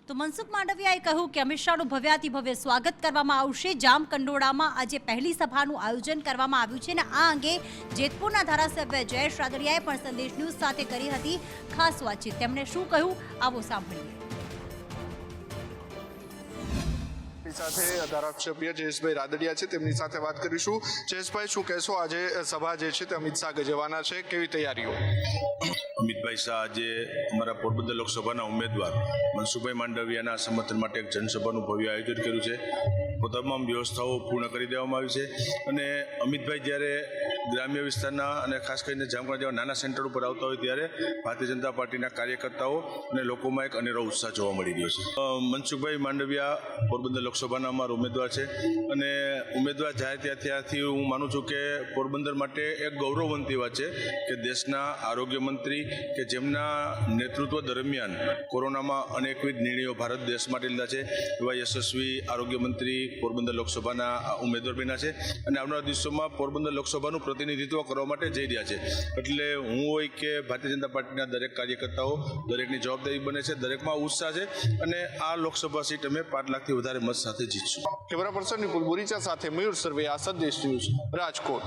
તો મનસુખ માંડવિયાએ કહ્યું કે અમિત શાહનું ભવ્યાતિભવ્ય સ્વાગત કરવામાં આવશે। જામકંડોળામાં આજે પહેલી સભાનું આયોજન કરવામાં આવ્યું છે અને આ અંગે જેતપુરના ધારાસભ્ય જયેશ રાદડિયાએ પણ સંદેશ ન્યૂઝ સાથે કરી હતી ખાસ વાતચીત। તેમણે શું કહ્યું આવો સાંભળીએ। સાથે ધારાસભ્ય જયેશભાઈ રાદડિયા છે, તેમની સાથે વાત કરીશું। જયેશભાઈ, શું કહેશો? આજે સભા જે છે તે અમિત શાહ ગજવાના છે, કેવી તૈયારીઓ? અમિતભાઈ શાહ આજે અમારા પોરબંદર લોકસભાના ઉમેદવાર મનસુખભાઈ માંડવિયાના સમર્થન માટે એક જનસભાનું ભવ્ય આયોજન કર્યું છે। તમામ વ્યવસ્થાઓ પૂર્ણ કરી દેવામાં આવી છે અને અમિતભાઈ જ્યારે ગ્રામ્ય વિસ્તારના અને ખાસ કરીને જામકંડોળા જેવા નાના સેન્ટર ઉપર આવતા હોય ત્યારે ભારતીય જનતા પાર્ટીના કાર્યકર્તાઓ અને લોકોમાં એક અનેરો ઉત્સાહ જોવા મળી રહ્યો છે। મનસુખભાઈ માંડવિયા પોરબંદર લોકસભાના અમારા ઉમેદવાર છે અને ઉમેદવાર જાય ત્યાંથી હું માનું છું કે પોરબંદર માટે એક ગૌરવવંતી વાત છે કે દેશના આરોગ્ય મંત્રી કે જેમના નેતૃત્વ દરમિયાન કોરોનામાં અનેકવિધ નિર્ણયો ભારત દેશ માટે લીધા છે એવા યશસ્વી આરોગ્ય મંત્રી પોરબંદર લોકસભાના ઉમેદવાર બન્યા છે અને આવનારા દિવસોમાં પોરબંદર લોકસભાનું પ્રતિનિધિત્વ કરવા માટે જઈ રહ્યા છે। એટલે હું હોય કે ભારતીય જનતા પાર્ટીના દરેક કાર્યકર્તાઓ દરેકની જવાબદારી બને છે, દરેકમાં ઉત્સાહ છે અને આ લોકસભા સીટ અમે 5 લાખથી વધારે મત સાથે જીતશું। કેમેરા પર્સન નિકુલ બોરીચા સાથે મયુર સરવૈયા, સંદેશ ન્યૂઝ, રાજકોટ।